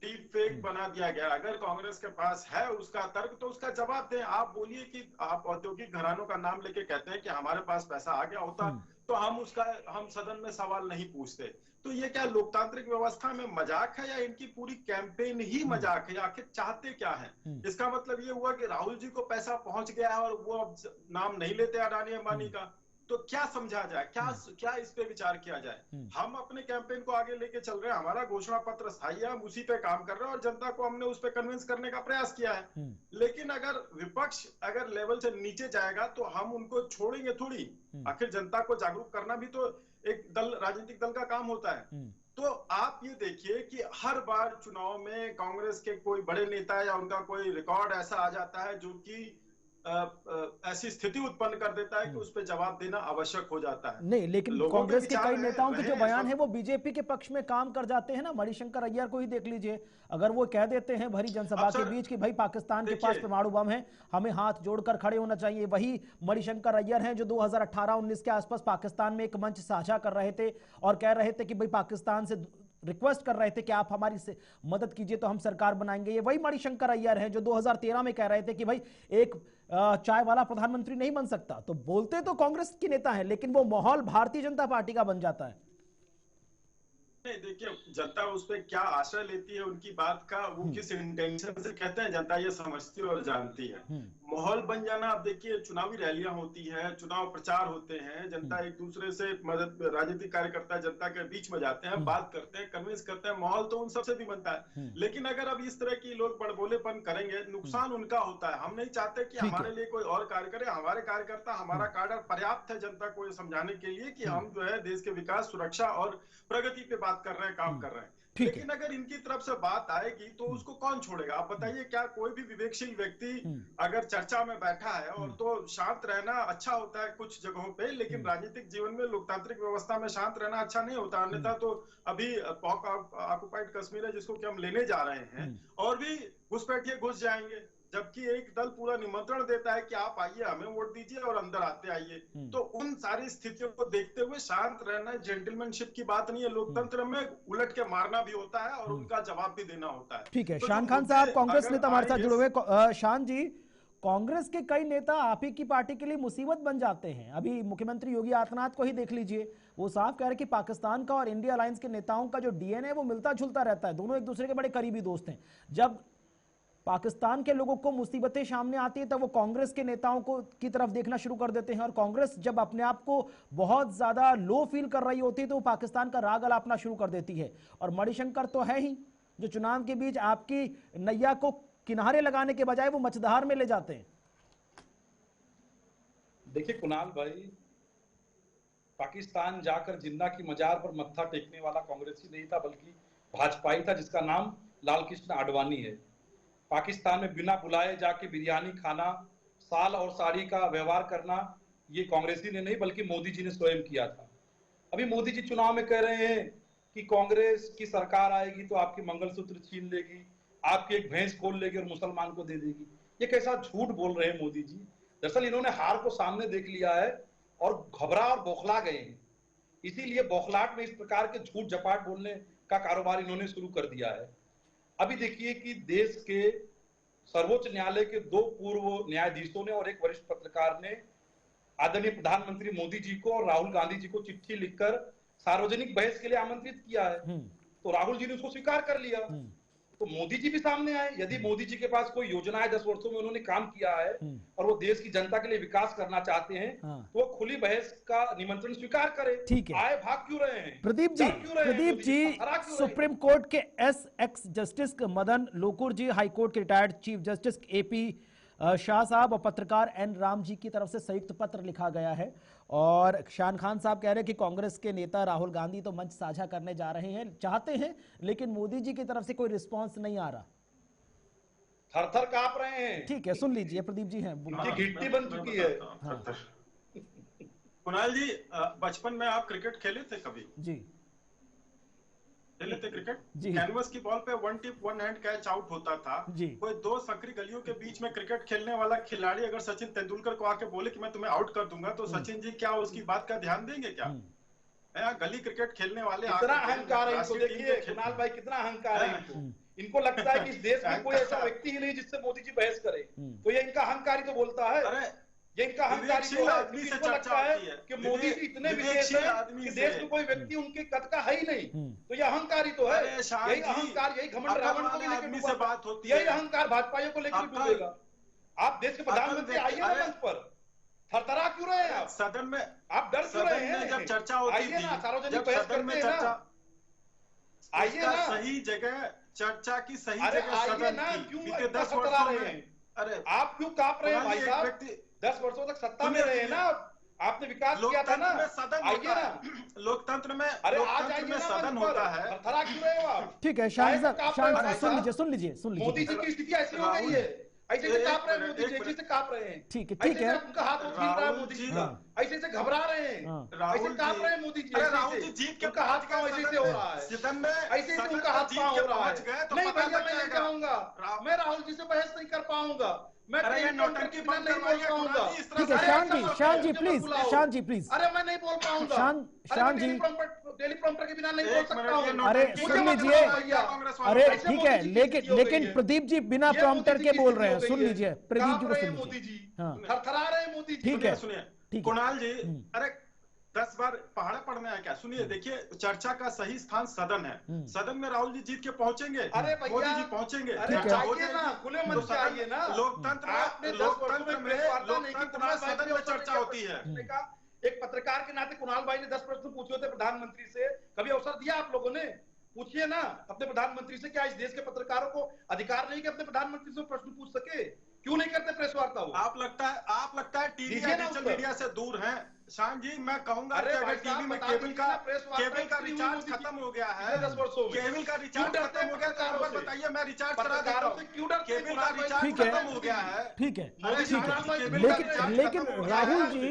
डीप फेक बना दिया गया। अगर कांग्रेस के पास है उसका तर्क तो उसका जवाब दें। आप बोलिए कि आप औद्योगिक घरानों का नाम लेके कहते हैं कि हमारे पास पैसा आ गया होता तो हम सदन में सवाल नहीं पूछते। तो ये क्या लोकतांत्रिक व्यवस्था में मजाक है, या इनकी पूरी कैंपेन ही मजाक है? आखिर चाहते क्या है? इसका मतलब ये हुआ कि राहुल जी को पैसा पहुंच गया है और वो अब नाम नहीं लेते अडानी अंबानी का। तो क्या समझा जाए, क्या इस पे विचार किया जाए? हम अपने कैंपेन को आगे लेके चल रहे हैं, हमारा घोषणा पत्र स्थायी है, हम उसी पे काम कर रहे हैं और जनता को हमने उस पे कन्विंस करने का प्रयास किया है। लेकिन अगर विपक्ष अगर लेवल से नीचे जाएगा तो हम उनको छोड़ेंगे थोड़ी। आखिर जनता को जागरूक करना भी तो एक दल, राजनीतिक दल का काम होता है। तो आप ये देखिए कि हर बार चुनाव में कांग्रेस के कोई बड़े नेता या उनका कोई रिकॉर्ड ऐसा आ जाता है जो कि ऐसी स्थिति उत्पन्न कर देता है कि उस पर जवाब देना आवश्यक हो जाता है। नहीं, लेकिन कांग्रेस के कई नेताओं के जो बयान है वो बीजेपी के पक्ष में काम कर जाते हैं ना। मणिशंकर अय्यर को ही देख लीजिए, अगर वो कह देते हैं भरी जनसभा के बीच कि भाई पाकिस्तान के पास परमाणु बम है, हमें हाथ जोड़कर खड़े होना चाहिए। वही मणिशंकर अय्यर हैं जो 2018-19 के आसपास पाकिस्तान में एक मंच साझा कर रहे थे और कह रहे थे कि भाई पाकिस्तान से रिक्वेस्ट कर रहे थे कि आप हमारी से मदद कीजिए तो हम सरकार बनाएंगे। ये वही मणिशंकर अय्यर हैं जो 2013 में कह रहे थे कि भाई एक चाय वाला प्रधानमंत्री नहीं बन सकता। तो बोलते तो कांग्रेस के नेता हैं, लेकिन वो माहौल भारतीय जनता पार्टी का बन जाता है। नहीं, देखिए जनता उस पर क्या आश्रय लेती है, उनकी बात का वो किस इंटेंशन से कहते हैं, जनता ये समझती है और जानती है। माहौल बन जाना, अब देखिए चुनावी रैलियां होती है, चुनाव प्रचार होते हैं, जनता एक दूसरे से मदद, राजनीतिक कार्यकर्ता जनता के बीच में जाते हैं, बात करते हैं, कन्विंस करते हैं, माहौल तो उन सबसे भी बनता है। लेकिन अगर अब इस तरह की लोग बड़बोलेपन करेंगे, नुकसान उनका होता है। हम नहीं चाहते कि हमारे लिए कोई और कार्य करे। हमारे कार्यकर्ता, हमारा काडर पर्याप्त है जनता को ये समझाने के लिए कि हम जो है देश के विकास, सुरक्षा और प्रगति पे बात कर रहे हैं, काम कर रहे हैं। लेकिन अगर इनकी तरफ से बात आएगी तो उसको कौन छोड़ेगा? आप बताइए, क्या कोई भी विवेकशील व्यक्ति अगर चर्चा में बैठा है, और तो शांत रहना अच्छा होता है कुछ जगहों पे, लेकिन राजनीतिक जीवन में, लोकतांत्रिक व्यवस्था में शांत रहना अच्छा नहीं होता। अन्यथा तो अभी पॉक ऑक्युपाइड कश्मीर है जिसको कि हम लेने जा रहे हैं, और भी घुसपैठिए घुस जाएंगे, जबकि एक दल पूरा निमंत्रण देता है कि आप आइए, हमें वोट दीजिए और अंदर आते आइए। तो उन सारी स्थितियों को देखते हुए शांत रहना जेंटलमैनशिप की बात नहीं है। लोकतंत्र में उलट के मारना भी होता है और उनका जवाब भी देना होता है। ठीक है, शान खान साहब कांग्रेस नेता हमारे साथ जुड़े हुए। शान जी, कांग्रेस के कई नेता आप ही की पार्टी के लिए मुसीबत बन जाते हैं। अभी मुख्यमंत्री योगी आदित्यनाथ को ही देख लीजिए, वो साफ कह रहे कि पाकिस्तान का और इंडिया अलायंस के नेताओं का जो डीएनए है वो मिलता जुलता रहता है, दोनों एक दूसरे के बड़े करीबी दोस्त हैं। जब पाकिस्तान के लोगों को मुसीबतें सामने आती है तब वो कांग्रेस के नेताओं को की तरफ देखना शुरू कर देते हैं, और कांग्रेस जब अपने आप को बहुत ज्यादा लो फील कर रही होती है तो वो पाकिस्तान का राग अलापना शुरू कर देती है। और मणिशंकर तो है ही जो चुनाव के बीच आपकी नैया को किनारे लगाने के बजाय वो मझधार में ले जाते हैं। देखिए कुणाल भाई, पाकिस्तान जाकर जिन्ना की मजार पर मत्था टेकने वाला कांग्रेसी नहीं था, बल्कि भाजपाई था जिसका नाम लाल कृष्ण आडवाणी है। पाकिस्तान में बिना बुलाए जाके बिरयानी खाना, साल और साड़ी का व्यवहार करना, ये कांग्रेसी ने नहीं बल्कि मोदी जी ने स्वयं किया था। अभी मोदी जी चुनाव में कह रहे हैं कि कांग्रेस की सरकार आएगी तो आपकी मंगलसूत्र छीन लेगी, आपकी एक भैंस खोल लेगी और मुसलमान को दे देगी। ये कैसा झूठ बोल रहे हैं मोदी जी। दरअसल इन्होंने हार को सामने देख लिया है और घबरा और बौखला गए हैं, इसीलिए बौखलाहट में इस प्रकार के झूठ झपाट बोलने का कारोबार इन्होंने शुरू कर दिया है। अभी देखिए कि देश के सर्वोच्च न्यायालय के 2 पूर्व न्यायाधीशों ने और एक वरिष्ठ पत्रकार ने आदरणीय प्रधानमंत्री मोदी जी को और राहुल गांधी जी को चिट्ठी लिखकर सार्वजनिक बहस के लिए आमंत्रित किया है। तो राहुल जी ने उसको स्वीकार कर लिया। तो मोदी जी भी सामने आए। यदि मोदी जी के पास कोई योजना है, 10 वर्षों में उन्होंने काम किया है और वो देश की जनता के लिए विकास करना चाहते हैं, तो वो खुली बहस का निमंत्रण स्वीकार करे। ठीक है, आए भाग क्यों रहे हैं प्रदीप जी सुप्रीम कोर्ट के एक्स जस्टिस मदन लोकुर जी, हाई कोर्ट के retired chief justice AP Shah साहब और पत्रकार N राम जी की तरफ से संयुक्त पत्र लिखा गया है, और शान खान साहब कह रहे हैं कि कांग्रेस के नेता राहुल गांधी तो मंच साझा करने जा रहे हैं, चाहते हैं, लेकिन मोदी जी की तरफ से कोई रिस्पांस नहीं आ रहा, थर-थर कांप रहे हैं। ठीक है, सुन लीजिए, प्रदीप जी हैं, घिट्टी बन चुकी है। कुणाल जी, बचपन में आप क्रिकेट खेले थे कभी? जी खेले थे क्रिकेट, जी। कैनवस की बॉल पे one tip one hand catch out होता था जी। कोई दो संकरी गलियों के बीच में क्रिकेट खेलने वाला खिलाड़ी अगर सचिन तेंदुलकर को आके बोले कि मैं तुम्हें आउट कर दूंगा, तो सचिन जी क्या उसकी बात का ध्यान देंगे क्या? यहाँ गली क्रिकेट खेलने वाले कितना अहंकार है इनको, देखिए कुणाल भाई कितना अहंकार है इनको। इनको लगता है कि इस देश में कोई ऐसा व्यक्ति ही नहीं जिससे मोदी जी बहस करे, तो ये इनका अहंकारी तो बोलता है। अरे ये इनका अहंकारी तो है, आदमी से इनको चर्चा लगता है होती है कि मोदी जी इतने विदेश है कि देश में कोई व्यक्ति उनके कद का है ही नहीं, तो ये अहंकारी तो है। यही अहंकार, यही घमंड रावण को भी लेकर से बात होती है, यही अहंकार भाजपाइयों को लेकर डूबेगा। आप देश के प्रधानमंत्री आइए ना मंच पर, थरथरा क्यों रहे हैं आप? सदन में आप डर क्यों रहे हैं? जब चर्चा होती थी, सार्वजनिक बहस करते हैं ना, आइए ना, सही जगह चर्चा की सही अरे जगह आइए सदन ना, की। क्यों बीते 10 थरथरा वर्षों रहे में, हैं? अरे आप क्यों कांप रहे हैं भाई साहब? 10 वर्षों तक सत्ता में रहे हैं ना, आपने विकास किया था ना, आइए ना, लोकतंत्र में, अरे आज आइए ना सदन मंच पर, होता है। थरथरा क्यों रहे हो आप? ठीक है, शांत सुन लीजिए मोदी जी की स्थिति ऐसी हो गई है, ऐसे से कांप रहे हैं मोदी जी, ऐसे से कांप रहे हैं। ठीक है, ऐसे से उनका हाथ उछल रहा है मोदी जी का, ऐसे से घबरा रहे हैं, ऐसे कांप रहे हैं मोदी जी, राहुल जी जीत के उनका हाथ पांव ऐसे से हो रहा है, सदन में ऐसे से उनका हाथ पांव हो रहा है। नहीं भैया मैं नहीं कहूंगा, मैं राहुल जी से बहस नहीं कर पाऊंगा, मैं नौटंकी बंद नहीं बोल पाऊंगा। ठीक है, शांत जी प्लीज। अरे मैं नहीं बोल पाऊंगा, शांत जी, टेलीप्रॉम्प्टर के बिना नहीं बोल सकता हूँ। अरे सुन लीजिए, अरे ठीक है, लेकिन प्रदीप जी बिना प्रॉम्प्टर के बोल रहे हैं, सुन लीजिए प्रदीप जी को, सुन मोदी लीजिए। जी हाँ थरथरा रहे हैं मोदी जी। ठीक है, सुनिए ठीक है कुणाल जी, अरे 10 बार पहाड़ा पढ़ना है क्या? सुनिए, देखिए चर्चा का सही स्थान सदन है। सदन में राहुल जी जीत के पहुंचेंगे, अरे भैया, मोदी जी पहुंचेंगे, अरे आइए ना, खुले मन से आइए ना। लोकतंत्र में सदन में चर्चा होती है। एक पत्रकार के नाते कुणाल भाई ने 10 प्रश्न पूछे थे प्रधानमंत्री से, कभी अवसर दिया आप लोगों ने? पूछिए ना अपने प्रधानमंत्री से, क्या इस देश के पत्रकारों को अधिकार नहीं कि अपने प्रधानमंत्री से प्रश्न पूछ सके? क्यों नहीं करते प्रेस वार्ता? वो आप लगता है टीवी या डिजिटल मीडिया से दूर हैं। शान जी मैं कहूंगा कि अगर टीवी में केबल का रिचार्ज खत्म हो गया है, 10 वर्षों में केबल का रिचार्ज खत्म हो गया, तो एक बार बताइए मैं रिचार्ज करा देता हूं। क्यों डरते हैं? केबल का रिचार्ज खत्म हो गया है, ठीक है, लेकिन राहुल जी,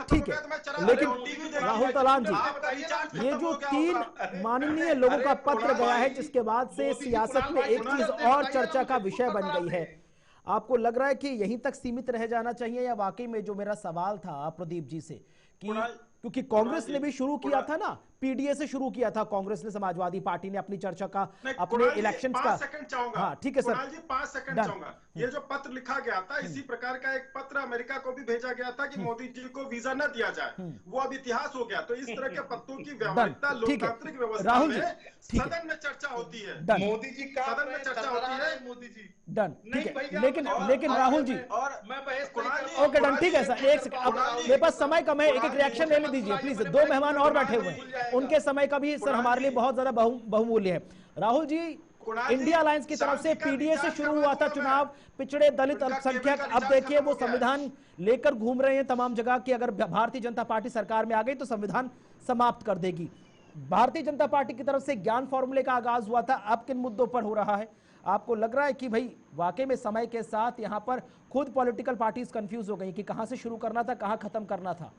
ठीक है, लेकिन राहुल तलान जी, ये जो 3 माननीय लोगों का पत्र गया है, जिसके बाद से सियासत में एक चीज और चर्चा का विषय बन गई है, आपको लग रहा है कि यहीं तक सीमित रह जाना चाहिए, या वाकई में जो मेरा सवाल था प्रदीप जी से कि क्योंकि कांग्रेस ने भी शुरू किया था ना, पीडीए से शुरू किया था कांग्रेस ने, समाजवादी पार्टी ने अपनी चर्चा का, अपने इलेक्शंस का। 5 सेकंड चाहूंगा, हाँ ठीक है सर, 5 सेकंड चाहूंगा। ये जो पत्र लिखा गया था, इसी प्रकार का एक पत्र अमेरिका को भी भेजा गया था कि मोदी जी को वीजा न दिया जाए, वो अब इतिहास हो गया। तो इस तरह के पत्रों की व्यवहारिकता लोकतांत्रिक व्यवस्था में सदन में चर्चा होती है, मोदी जी का सदन में चर्चा होती है, मोदी जी डन, ठीक है। लेकिन राहुल जी, और मैं ओके डन, ठीक है सर, एक सेकंड, अब मेरे पास समय कम है, एक रिएक्शन ले दीजिए प्लीज। 2 मेहमान और बैठे हुए हैं, उनके समय का भी सर हमारे लिए बहुत ज्यादा बहुमूल्य है। राहुल जी, इंडिया अलायंस की तरफ से पीडीए से शुरू हुआ था चुनाव, पिछड़े दलित अल्पसंख्यक, अब देखिए वो संविधान लेकर घूम रहे हैं तमाम जगह कि अगर भारतीय जनता पार्टी सरकार में आ गई तो संविधान समाप्त कर देगी। भारतीय जनता पार्टी की तरफ से ज्ञान फॉर्मूले का आगाज हुआ था, अब किन मुद्दों पर हो रहा है? आपको लग रहा है कि भाई वाकई में समय के साथ यहां पर खुद पॉलिटिकल पार्टीज कंफ्यूज हो गई कि कहां से शुरू करना था, कहां खत्म करना था?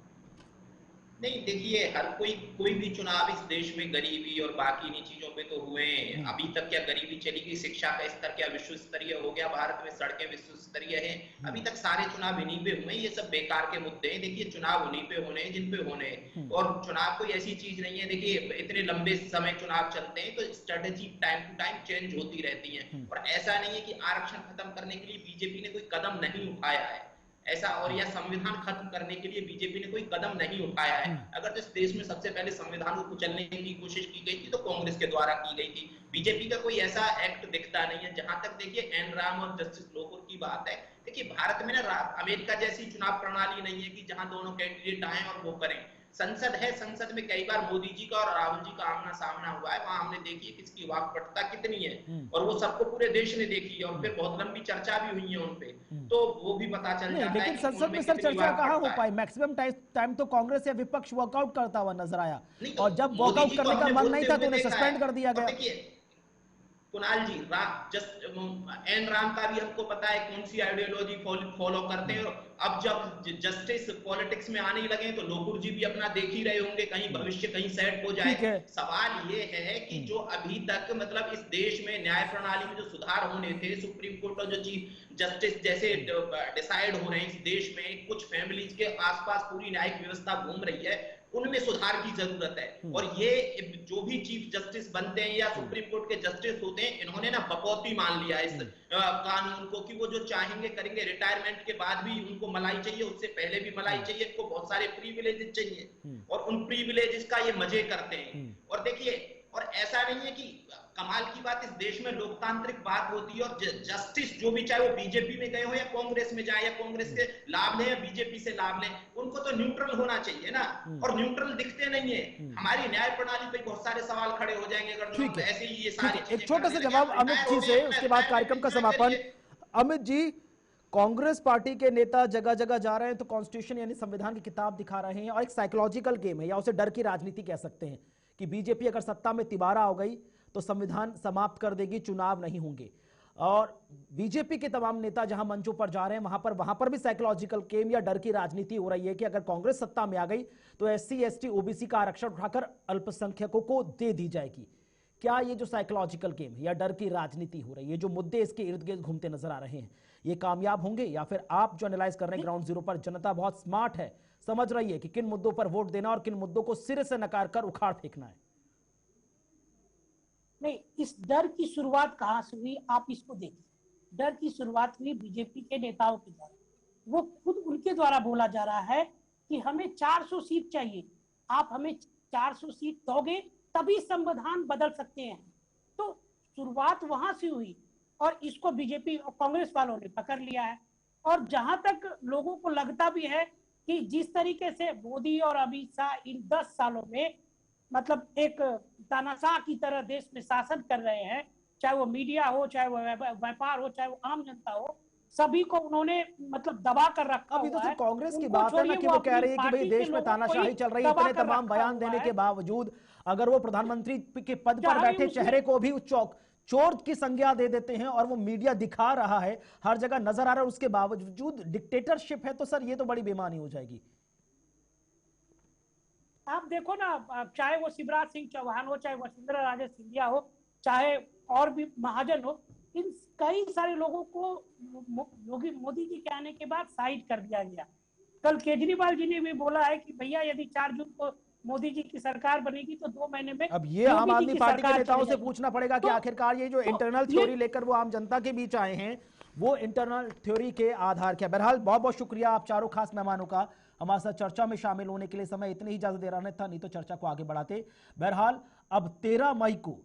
नहीं देखिए, हर कोई भी चुनाव इस देश में गरीबी और बाकी इन्हीं चीजों पे तो हुए। अभी तक क्या गरीबी चली गई? शिक्षा का स्तर क्या विश्व स्तरीय हो गया? भारत में सड़कें विश्व स्तरीय हैं? अभी तक सारे चुनाव इन्हीं पे हुए। ये सब बेकार के मुद्दे हैं। देखिए चुनाव उन्हीं पे होने हैं जिन पे होने हैं, और चुनाव कोई ऐसी चीज नहीं है। देखिए इतने लंबे समय चुनाव चलते हैं तो strategy time to time change होती रहती है, और ऐसा नहीं है कि आरक्षण खत्म करने के लिए बीजेपी ने कोई कदम नहीं उठाया है ऐसा, और या संविधान खत्म करने के लिए बीजेपी ने कोई कदम नहीं उठाया है। अगर इस देश में सबसे पहले संविधान को कुचलने की कोशिश की गई थी तो कांग्रेस के द्वारा की गई थी। बीजेपी का कोई ऐसा एक्ट दिखता नहीं है। जहां तक देखिए एन राम और जस्टिस लोकुर की बात है, देखिए भारत में ना अमेरिका जैसी चुनाव प्रणाली नहीं है कि जहां दोनों कैंडिडेट आए और वो करें। संसद है, संसद में कई बार मोदी जी का और राहुल जी का आमना सामना हुआ है, वहां हमने देखी है किसकी वाकपटुता कितनी है, और वो सबको पूरे देश ने देखी है, और फिर बहुत लंबी चर्चा भी हुई है उनपे, तो वो भी पता चल जाता है। लेकिन संसद में सर चर्चा कहाँ हो पाई? मैक्सिमम टाइम तो कांग्रेस या विपक्ष वॉकआउट करता हुआ नजर आया, और जब वॉकआउट करने का मन नहीं था तो उन्हें सस्पेंड कर दिया गया। कुणाल जी, जस्ट एन राम का भी हमको पता है कौन सी आइडियोलॉजी फॉलो करते हैं। अब जब जस्टिस पॉलिटिक्स में आने लगे तो लोकुर जी भी अपना देख ही रहे होंगे, कहीं भविष्य कहीं सेट हो जाए। सवाल ये है कि जो अभी तक मतलब इस देश में न्याय प्रणाली में जो सुधार होने थे, सुप्रीम कोर्ट और जो चीफ जस्टिस जैसे डिसाइड हो रहे हैं इस देश में, कुछ फैमिलीज के आसपास पूरी न्यायिक व्यवस्था घूम रही है, उनमें सुधार की जरूरत है। और ये जो भी चीफ जस्टिस बनते हैं या सुप्रीम कोर्ट के जस्टिस होते हैं, इन्होंने ना बकौती मान लिया इस कानून को कि वो जो चाहेंगे करेंगे। रिटायरमेंट के बाद भी उनको मलाई चाहिए, उससे पहले भी मलाई चाहिए, इनको बहुत सारे प्रिविलेजेस चाहिए और उन प्रिविलेजेस का ये मजे करते हैं। और देखिए, और ऐसा नहीं है कि कमाल की बात, इस देश में लोकतांत्रिक बात होती है और जस्टिस जो भी, चाहे वो बीजेपी में गए हो या कांग्रेस में जाए, या कांग्रेस के लाभ लें या बीजेपी से लाभ लें, उनको तो न्यूट्रल होना चाहिए ना। और न्यूट्रल दिखते नहीं है। हमारी न्याय प्रणाली पे बहुत सारे सवाल खड़े हो जाएंगे अगर जो ऐसे ही ये सारी एक छोटा सा जवाब अमित जी से, उसके बाद कार्यक्रम का समापन। अमित जी, कांग्रेस पार्टी के नेता जगह जगह जा रहे हैं तो कॉन्स्टिट्यूशन यानी संविधान की किताब दिखा रहे हैं और एक साइकोलॉजिकल गेम है या उसे डर की राजनीति कह सकते हैं कि बीजेपी अगर सत्ता में तिबारा हो गई तो संविधान समाप्त कर देगी, चुनाव नहीं होंगे। और बीजेपी के तमाम नेता जहां मंचों पर जा रहे हैं वहां पर भी साइकोलॉजिकल गेम या डर की राजनीति हो रही है कि अगर कांग्रेस सत्ता में आ गई तो एससी एसटी ओबीसी का आरक्षण उठाकर अल्पसंख्यकों को दे दी जाएगी। क्या ये जो साइकोलॉजिकल गेम है या डर की राजनीति हो रही है, जो मुद्दे इसके इर्द गिर्द घूमते नजर आ रहे हैं, ये कामयाब होंगे या फिर आप जो एनालाइज कर रहे हैं ग्राउंड जीरो पर, जनता बहुत स्मार्ट है, समझ रही है कि किन मुद्दों पर वोट देना और किन मुद्दों को सिरे से नकार कर उखाड़ फेंकना है? नहीं, इस डर की शुरुआत कहां से हुई आप इसको देखिए। डर की शुरुआत हुई बीजेपी के नेताओं के द्वारा। वो खुद उनके द्वारा बोला जा रहा है कि हमें 400 सीट चाहिए, आप हमें 400 सीट दोगे तभी संविधान बदल सकते हैं। तो शुरुआत वहां से हुई और इसको बीजेपी और कांग्रेस वालों ने पकड़ लिया है। और जहां तक लोगों को लगता भी है कि जिस तरीके से मोदी और अमित शाह इन 10 सालों में मतलब एक तानाशाह की तरह देश में शासन कर रहे हैं, चाहे वो मीडिया हो, चाहे वो व्यापार हो, चाहे वो आम जनता हो, सभी को उन्होंने मतलब दबा कर रखा अभी तो हुआ है। कांग्रेस की बात है ना कि वो कह रही है कि भाई देश में तानाशाही चल रही है, इतने तमाम बयान देने के बावजूद अगर वो प्रधानमंत्री के पद पर बैठे चेहरे को भी चोर की संज्ञा दे देते हैं और वो मीडिया दिखा रहा है, हर जगह नजर आ रहा है, उसके बावजूद डिक्टेटरशिप है, तो सर ये तो बड़ी बेईमानी हो जाएगी। आप देखो ना, चाहे वो शिवराज सिंह चौहान हो, चाहे वसुंधरा राजे सिंधिया हो, चाहे और भी महाजन हो, इन कई सारे लोगों को मोदी जी के आने के बाद साइड कर दिया गया। कल केजरीवाल जी ने भी बोला है कि भैया यदि 4 जून को मोदी जी की सरकार बनेगी तो 2 महीने में। अब ये आम आदमी पार्टी के नेताओं से पूछना पड़ेगा कि आखिरकार ये जो इंटरनल थ्योरी लेकर वो आम जनता के बीच आए हैं, वो इंटरनल थ्योरी के आधार क्या? बहरहाल बहुत बहुत शुक्रिया आप चारों खास मेहमानों का हमारे साथ चर्चा में शामिल होने के लिए। समय इतने ही इजाजत दे रहा था, नहीं तो चर्चा को आगे बढ़ाते। बहरहाल अब 13 मई को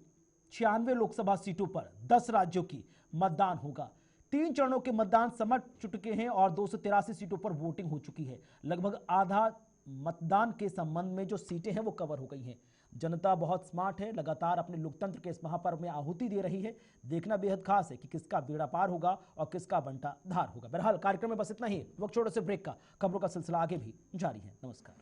96 लोकसभा सीटों पर 10 राज्यों की मतदान होगा। 3 चरणों के मतदान समझ चुके हैं और 283 सीटों पर वोटिंग हो चुकी है। लगभग आधा मतदान के संबंध में जो सीटें हैं वो कवर हो गई हैं। जनता बहुत स्मार्ट है, लगातार अपने लोकतंत्र के इस महापर्व में आहुति दे रही है। देखना बेहद खास है कि किसका बेड़ा पार होगा और किसका बंटा धार होगा। बहरहाल कार्यक्रम में बस इतना ही। वक्त छोटे से ब्रेक का, खबरों का सिलसिला आगे भी जारी है। नमस्कार।